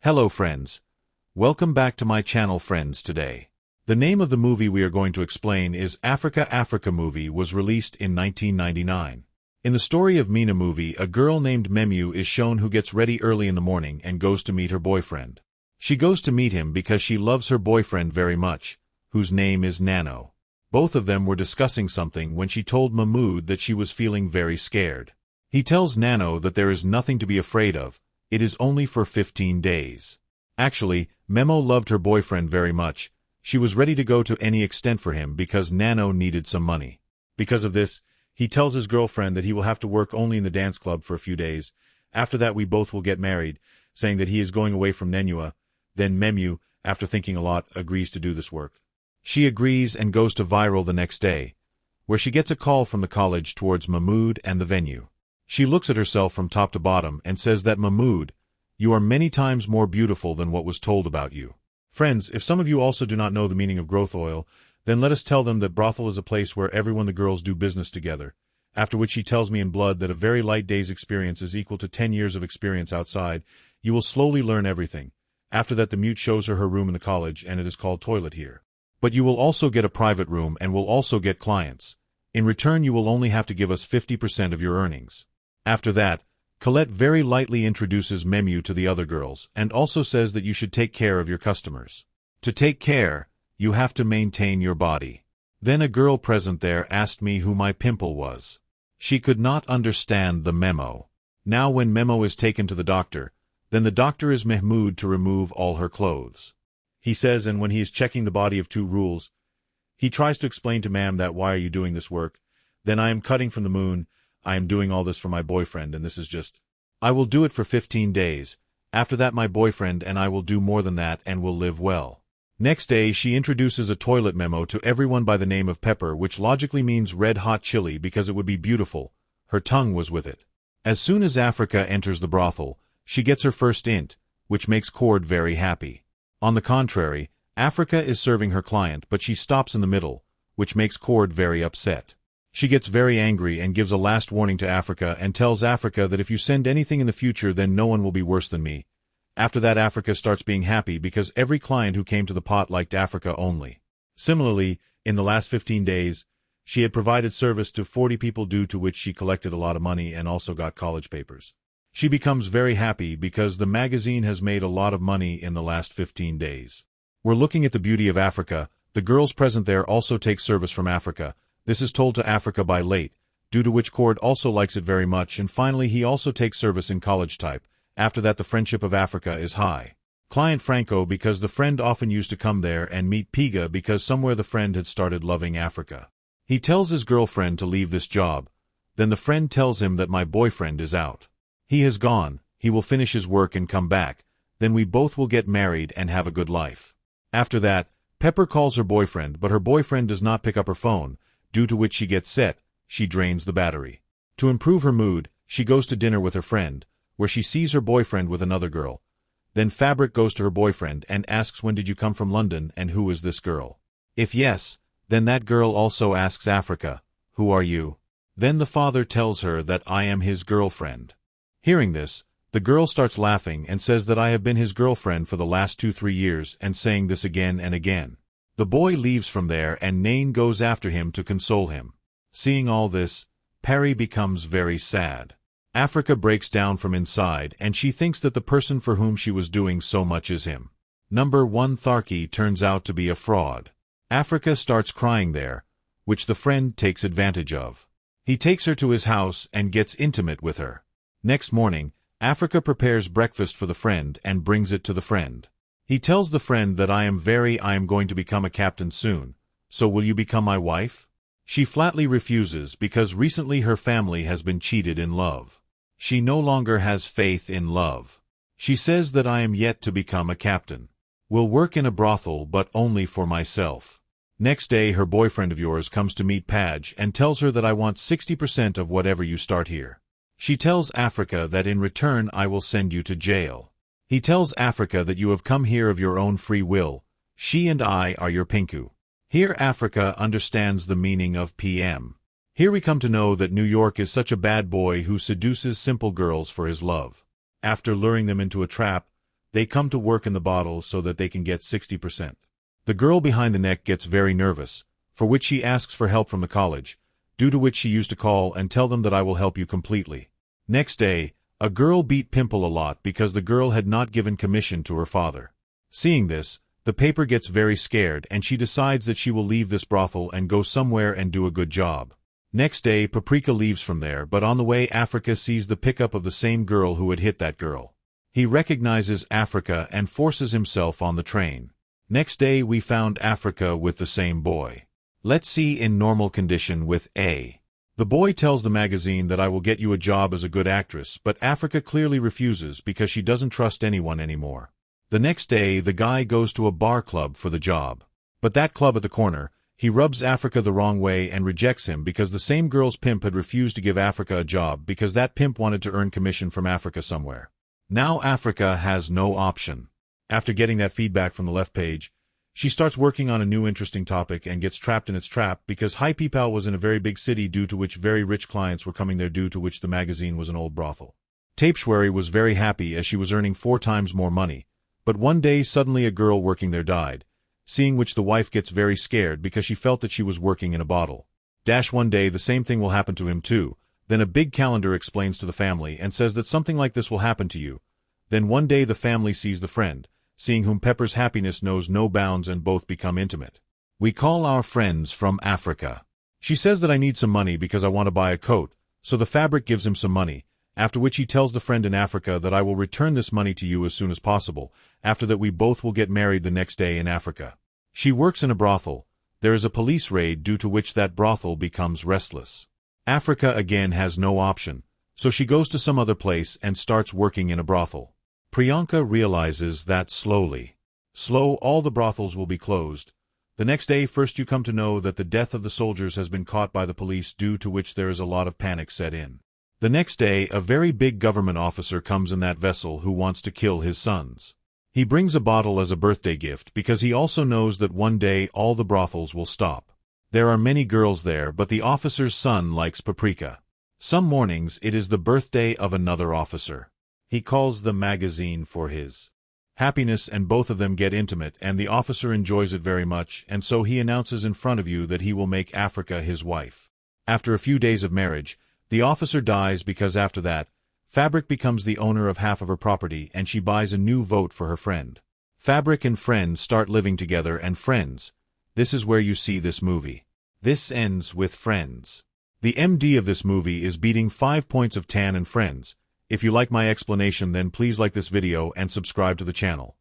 Hello friends. Welcome back to my channel friends today. The name of the movie we are going to explain is Africa movie was released in 1999. In the story of Mina movie, a girl named Memu is shown who gets ready early in the morning and goes to meet her boyfriend. She goes to meet him because she loves her boyfriend very much, whose name is Nano. Both of them were discussing something when she told Mahmoud that she was feeling very scared. He tells Nano that there is nothing to be afraid of, it is only for 15 days. Actually, Memo loved her boyfriend very much. She was ready to go to any extent for him because Nano needed some money. Because of this, he tells his girlfriend that he will have to work only in the dance club for a few days. After that we both will get married, saying that he is going away from Nenua. Then Memu, after thinking a lot, agrees to do this work. She agrees and goes to Viral the next day, where she gets a call from the college towards Mahmoud and the venue. She looks at herself from top to bottom and says that Mahmoud, you are many times more beautiful than what was told about you. Friends, if some of you also do not know the meaning of growth oil, then let us tell them that brothel is a place where everyone the girls do business together, after which he tells me in blood that a very light day's experience is equal to 10 years of experience outside. You will slowly learn everything. After that the mute shows her room in the college and it is called toilet here. But you will also get a private room and will also get clients. In return you will only have to give us 50% of your earnings. After that, Colette very lightly introduces Memu to the other girls and also says that you should take care of your customers. To take care, you have to maintain your body. Then a girl present there asked me who my pimple was. She could not understand the memo. Now when Memo is taken to the doctor, then the doctor is Mahmoud to remove all her clothes. He says, and when he is checking the body of two rules, he tries to explain to ma'am that why are you doing this work? Then I am cutting from the moon. I am doing all this for my boyfriend and this is just... I will do it for 15 days. After that my boyfriend and I will do more than that and will live well. Next day she introduces a toilet memo to everyone by the name of Pepper, which logically means red hot chili because it would be beautiful. Her tongue was with it. As soon as Africa enters the brothel, she gets her first int, which makes Cord very happy. On the contrary, Africa is serving her client but she stops in the middle, which makes Cord very upset. She gets very angry and gives a last warning to Africa and tells Africa that if you send anything in the future then no one will be worse than me. After that Africa starts being happy because every client who came to the pot liked Africa only. Similarly, in the last 15 days, she had provided service to 40 people due to which she collected a lot of money and also got college papers. She becomes very happy because the magazine has made a lot of money in the last 15 days. We're looking at the beauty of Africa. The girls present there also take service from Africa. This is told to Africa by late, due to which Cord also likes it very much, and finally he also takes service in college type. After that the friendship of Africa is high. Client Franco because the friend often used to come there, and meet Piga because somewhere the friend had started loving Africa. He tells his girlfriend to leave this job. Then the friend tells him that my boyfriend is out. He has gone, he will finish his work and come back, then we both will get married and have a good life. After that, Pepper calls her boyfriend but her boyfriend does not pick up her phone, due to which she gets set. She drains the battery. To improve her mood, she goes to dinner with her friend, where she sees her boyfriend with another girl. Then Fabric goes to her boyfriend and asks when did you come from London and who is this girl? If yes, then that girl also asks Africa, who are you? Then the father tells her that I am his girlfriend. Hearing this, the girl starts laughing and says that I have been his girlfriend for the last 2-3 years and saying this again and again. The boy leaves from there and Nain goes after him to console him. Seeing all this, Perry becomes very sad. Africa breaks down from inside and she thinks that the person for whom she was doing so much is him. Number 1 Tharky turns out to be a fraud. Africa starts crying there, which the friend takes advantage of. He takes her to his house and gets intimate with her. Next morning, Africa prepares breakfast for the friend and brings it to the friend. He tells the friend that I am going to become a captain soon, so will you become my wife? She flatly refuses because recently her family has been cheated in love. She no longer has faith in love. She says that I am yet to become a captain. Will work in a brothel but only for myself. Next day her boyfriend of yours comes to meet Padge and tells her that I want 60% of whatever you start here. She tells Africa that in return I will send you to jail. He tells Africa that you have come here of your own free will. She and I are your Pinku. Here Africa understands the meaning of PM. Here we come to know that New York is such a bad boy who seduces simple girls for his love. After luring them into a trap, They come to work in the bottle so that they can get 60%. The girl behind the neck gets very nervous, for which she asks for help from the college, due to which she used to call and tell them that I will help you completely. Next day, a girl beat Pimple a lot because the girl had not given commission to her father. Seeing this, the paper gets very scared and she decides that she will leave this brothel and go somewhere and do a good job. Next day, Paprika leaves from there, but on the way Africa sees the pickup of the same girl who had hit that girl. He recognizes Africa and forces himself on the train. Next day we found Africa with the same boy. Let's see in normal condition with A. The boy tells the magazine that I will get you a job as a good actress, but Africa clearly refuses because she doesn't trust anyone anymore. The next day, the guy goes to a bar club for the job. But that club at the corner, he rubs Africa the wrong way and rejects him because the same girl's pimp had refused to give Africa a job because that pimp wanted to earn commission from Africa somewhere. Now Africa has no option. After getting that feedback from the left page, she starts working on a new interesting topic and gets trapped in its trap because High People was in a very big city due to which very rich clients were coming there due to which the magazine was an old brothel. Tapeshwari was very happy as she was earning 4 times more money. But one day suddenly a girl working there died, seeing which the wife gets very scared because she felt that she was working in a bottle. One day the same thing will happen to him too. Then a big calendar explains to the family and says that something like this will happen to you. Then one day the family sees the friend, seeing whom Pepper's happiness knows no bounds and both become intimate. We call our friends from Africa. She says that I need some money because I want to buy a coat, so the fabric gives him some money, after which he tells the friend in Africa that I will return this money to you as soon as possible, after that we both will get married the next day in Africa. She works in a brothel. There is a police raid due to which that brothel becomes restless. Africa again has no option, so she goes to some other place and starts working in a brothel. Priyanka realizes that slowly all the brothels will be closed. The next day first you come to know that the death of the soldiers has been caught by the police due to which there is a lot of panic set in. The next day a very big government officer comes in that vessel who wants to kill his sons. He brings a bottle as a birthday gift because he also knows that one day all the brothels will stop. There are many girls there, but the officer's son likes Paprika. Some mornings it is the birthday of another officer. He calls the magazine for his happiness and both of them get intimate and the officer enjoys it very much, and so he announces in front of you that he will make Africa his wife. After a few days of marriage, the officer dies because after that, Fabric becomes the owner of half of her property and she buys a new vote for her friend. Fabric and friend start living together and friends. This is where you see this movie. This ends with friends. The MD of this movie is beating 5 points of tan and friends. If you like my explanation then please like this video and subscribe to the channel.